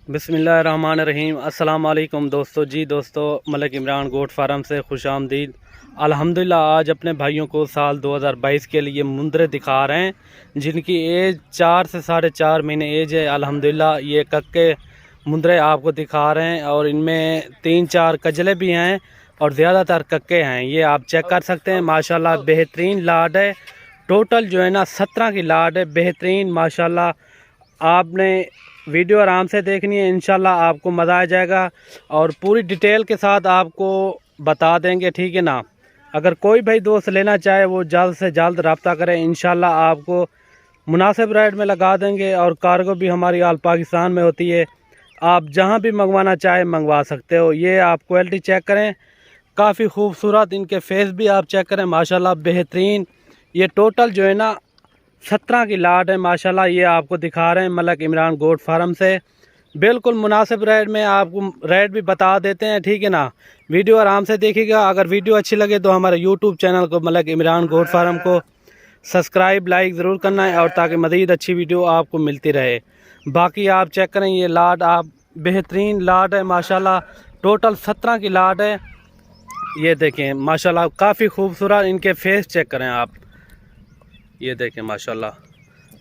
बिस्मिल्लाहिर्रहमानिर्रहीम। अस्सलाम वालेकुम दोस्तों। जी दोस्तों, मलिक इमरान गोट फार्म से खुशामदीद। अल्हम्दुलिल्लाह आज अपने भाइयों को साल 2022 के लिए मुंदरे दिखा रहे हैं जिनकी एज 4 से 4.5 महीने एज है। अल्हम्दुलिल्लाह ये कक्के मुंदरे आपको दिखा रहे हैं और इनमें 3-4 कजले भी हैं और ज़्यादातर कक्के हैं। ये आप चेक कर सकते हैं। माशाल्लाह बेहतरीन लाड है। टोटल जो है ना 17 की लाड है। बेहतरीन माशाल्लाह। आपने वीडियो आराम से देखनी है, इंशाल्लाह आपको मज़ा आ जाएगा और पूरी डिटेल के साथ आपको बता देंगे, ठीक है ना। अगर कोई भाई दोस्त लेना चाहे वो जल्द से जल्द रब्ता करें, इंशाल्लाह आपको मुनासिब रेट में लगा देंगे और कार्गो भी हमारी ऑल पाकिस्तान में होती है। आप जहां भी मंगवाना चाहे मंगवा सकते हो। ये आप क्वालिटी चेक करें, काफ़ी खूबसूरत इनके फेस भी आप चेक करें, माशाल्लाह बेहतरीन। ये टोटल जो है ना 17 की लाट है माशाल्लाह। ये आपको दिखा रहे हैं मलिक इमरान गोट फार्म से। बिल्कुल मुनासिब रेट में आपको रेट भी बता देते हैं, ठीक है ना। वीडियो आराम से देखिएगा। अगर वीडियो अच्छी लगे तो हमारे यूट्यूब चैनल को मलिक इमरान गोट फार्म को सब्सक्राइब लाइक ज़रूर करना है और ताकि मज़ीद अच्छी वीडियो आपको मिलती रहे। बाकी आप चेक करें, ये लाट आप बेहतरीन लाट है माशाल्लाह। टोटल 17 की लाट है। ये देखें माशाल्लाह, काफ़ी खूबसूरत इनके फेस चेक करें आप। ये देखें माशाल्लाह,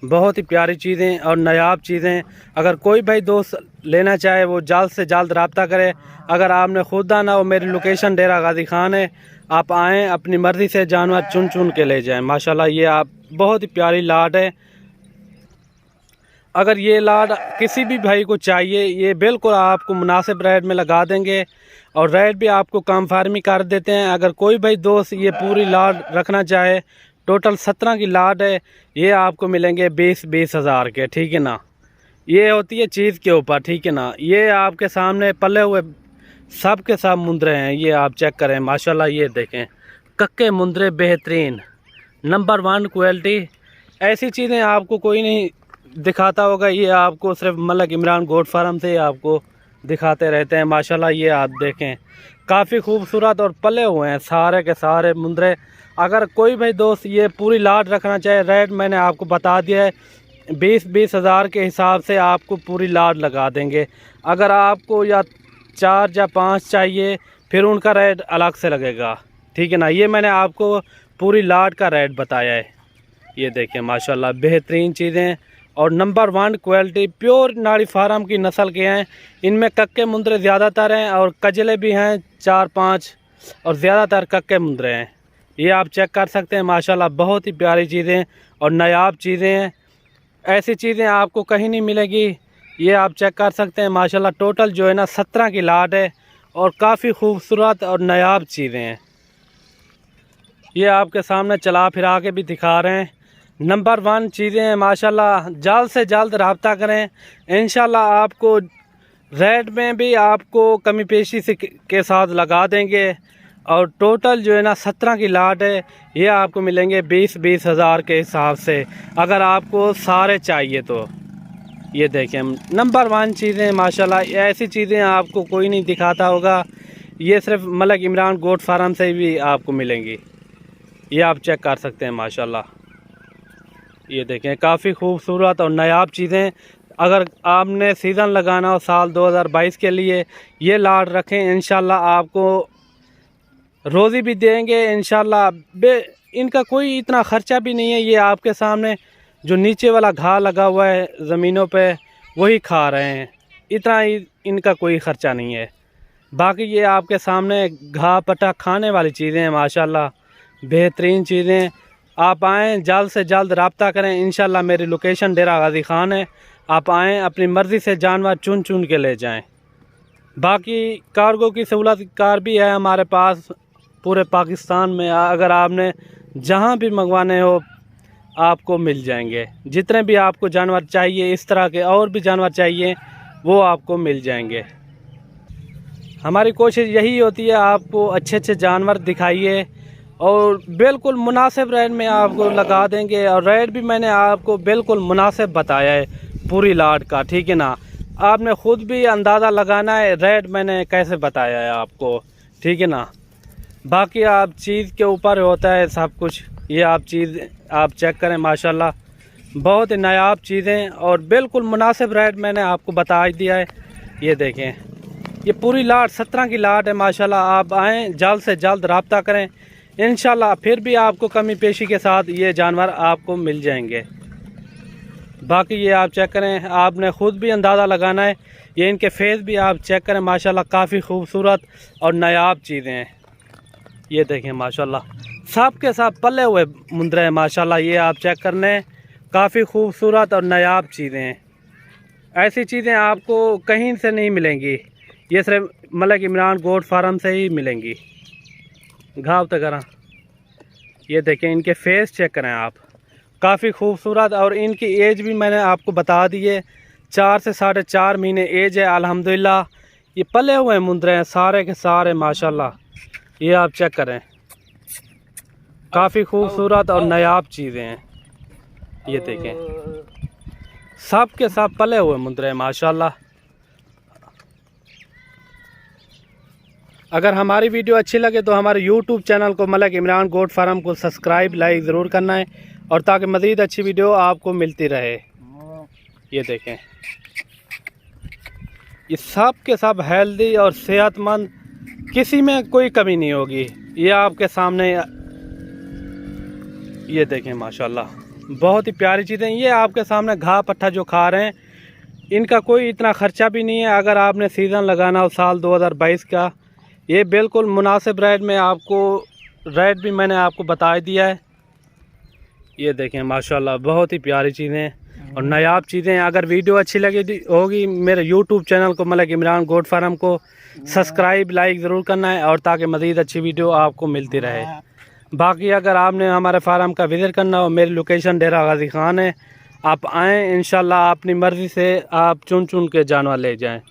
बहुत ही प्यारी चीज़ें और नायाब चीज़ें। अगर कोई भाई दोस्त लेना चाहे वो जल्द से जल्द रब्ता करे। अगर आपने खुद आना हो, मेरी लोकेशन डेरा गाजी खान है, आप आएँ अपनी मर्ज़ी से जानवर चुन चुन के ले जाएं। माशाल्लाह ये आप बहुत ही प्यारी लाट है। अगर ये लाट किसी भी भाई को चाहिए, ये बिल्कुल आपको मुनासिब रेट में लगा देंगे और रेट भी आपको कम फार्मी कर देते हैं। अगर कोई भाई दोस्त ये पूरी लाट रखना चाहे, टोटल 17 की लाट है, ये आपको मिलेंगे 20 हज़ार के, ठीक है ना। ये होती है चीज़ के ऊपर, ठीक है ना। ये आपके सामने पले हुए सब के सब मुंदरे हैं। ये आप चेक करें माशाल्लाह। ये देखें कक्के मुंदरे बेहतरीन नंबर 1 क्वालिटी। ऐसी चीज़ें आपको कोई नहीं दिखाता होगा, ये आपको सिर्फ मलिक इमरान गोट फार्म से आपको दिखाते रहते हैं माशाल्लाह। ये आप देखें काफ़ी खूबसूरत और पले हुए हैं सारे के सारे मुंदरे। अगर कोई भाई दोस्त ये पूरी लाट रखना चाहे, रेट मैंने आपको बता दिया है, 20 हज़ार के हिसाब से आपको पूरी लाट लगा देंगे। अगर आपको या 4 या 5 चाहिए फिर उनका रेट अलग से लगेगा, ठीक है ना। ये मैंने आपको पूरी लाट का रेट बताया है। ये देखें माशाल्लाह बेहतरीन चीज़ें और नंबर 1 क्वालिटी प्योर नाड़ी फार्म की नस्ल के हैं। इनमें कक्के मुंदरे ज़्यादातर हैं और कजले भी हैं 4-5 और ज़्यादातर कक्के मुंदरे हैं। ये आप चेक कर सकते हैं माशाल्लाह, बहुत ही प्यारी चीज़ें और नायाब चीज़ें हैं। ऐसी चीज़ें आपको कहीं नहीं मिलेगी। ये आप चेक कर सकते हैं माशाल्लाह। टोटल जो है ना 17 की लाट है और काफ़ी खूबसूरत और नायाब चीज़ें हैं। ये आपके सामने चला फिरा के भी दिखा रहे हैं। नंबर 1 चीज़ें हैं माशाल्लाह। जल्द से जल्द रब्ता करें, इंशाल्लाह आपको रेट में भी आपको कमी पेशी से के साथ लगा देंगे। और टोटल जो है ना 17 की लाट है, ये आपको मिलेंगे 20 हज़ार के हिसाब से अगर आपको सारे चाहिए तो। ये देखें नंबर 1 चीज़ें माशाल्लाह। ऐसी चीज़ें आपको कोई नहीं दिखाता होगा, ये सिर्फ मलिक इमरान गोट फार्म से भी आपको मिलेंगी। ये आप चेक कर सकते हैं माशाल्लाह। ये देखें काफ़ी खूबसूरत और नायाब चीज़ें। अगर आपने सीज़न लगाना हो साल 2022 के लिए, ये लाट रखें, इंशाल्लाह आपको रोज़ी भी देंगे इंशाल्लाह। इनका कोई इतना ख़र्चा भी नहीं है। ये आपके सामने जो नीचे वाला घास लगा हुआ है ज़मीनों पे, वही खा रहे हैं। इतना ही इनका कोई ख़र्चा नहीं है। बाकी ये आपके सामने घास पट्टा खाने वाली चीज़ें हैं माशाल्लाह, बेहतरीन चीज़ें। आप आएँ, जल्द से जल्द रब्ता करें, इंशाल्लाह मेरी लोकेशन डेरा गाजी खान है। आप आएँ, अपनी मर्ज़ी से जानवर चुन चुन के ले जाएँ। बाकी कार्गो की सहूलत कार भी है हमारे पास पूरे पाकिस्तान में। अगर आपने जहां भी मंगवाने हो आपको मिल जाएंगे। जितने भी आपको जानवर चाहिए, इस तरह के और भी जानवर चाहिए, वो आपको मिल जाएंगे। हमारी कोशिश यही होती है आपको अच्छे अच्छे जानवर दिखाइए और बिल्कुल मुनासिब रेट में आपको लगा देंगे। और रेट भी मैंने आपको बिल्कुल मुनासिब बताया है पूरी लाट का, ठीक है ना। आपने ख़ुद भी अंदाज़ा लगाना है रेट मैंने कैसे बताया है आपको, ठीक है ना। बाकी आप चीज़ के ऊपर होता है सब कुछ। ये आप चीज़ आप चेक करें माशाल्लाह, बहुत ही नायाब चीज़ें और बिल्कुल मुनासिब रेट मैंने आपको बता दिया है। ये देखें, ये पूरी लाट 17 की लाट है माशाल्लाह। आप आएँ, जल्द से जल्द रब्ता करें, इंशाल्लाह फिर भी आपको कमी पेशी के साथ ये जानवर आपको मिल जाएंगे। बाकी ये आप चेक करें, आपने ख़ुद भी अंदाज़ा लगाना है। ये इनके फेस भी आप चेक करें माशाल्लाह, काफ़ी खूबसूरत और नायाब चीज़ें हैं। ये देखें माशाल्लाह, सब के सब पले हुए मुंदरे हैं माशाल्लाह। ये आप चेक करने, काफ़ी खूबसूरत और नायाब चीज़ें हैं। ऐसी चीज़ें आपको कहीं से नहीं मिलेंगी, ये सिर्फ मलिक इमरान गोट फार्म से ही मिलेंगी। घाव तक ये देखें, इनके फेस चेक करें आप, काफ़ी खूबसूरत। और इनकी एज भी मैंने आपको बता दी है, 4 से 4.5 महीने एज है अल्हम्दुलिल्लाह। ये पले हुए मुंदरे हैं सारे के सारे माशाल्लाह। ये आप चेक करें, काफ़ी खूबसूरत और नायाब चीज़ें हैं। ये देखें, सब के सब पले हुए मुंदरे हैं माशाल्लाह। अगर हमारी वीडियो अच्छी लगे तो हमारे यूट्यूब चैनल को मलिक इमरान गोट फार्म को सब्सक्राइब लाइक ज़रूर करना है, और ताकि मज़ीद अच्छी वीडियो आपको मिलती रहे। ये देखें, ये सब के सब हेल्दी और सेहतमंद, किसी में कोई कमी नहीं होगी। ये आपके सामने, ये देखें माशाल्लाह, बहुत ही प्यारी चीज़ें। ये आपके सामने घाह पट्ठा जो खा रहे हैं, इनका कोई इतना ख़र्चा भी नहीं है। अगर आपने सीज़न लगाना हो साल 2022 का, ये बिल्कुल मुनासिब रेट में आपको, रेट भी मैंने आपको बता दिया है। ये देखें माशाल्लाह, बहुत ही प्यारी चीज़ें और नायाब चीज़ें। अगर वीडियो अच्छी लगी होगी, मेरे यूट्यूब चैनल को मलिक इमरान गोट फार्म को सब्सक्राइब लाइक ज़रूर करना है, और ताकि मज़ीद अच्छी वीडियो आपको मिलती रहे। बाकी अगर आपने हमारे फार्म का विज़िट करना हो, मेरी लोकेशन डेरा गाजी खान है। आप आएँ, इंशाल्लाह अपनी मर्ज़ी से आप चुन चुन के जानवर ले जाएँ।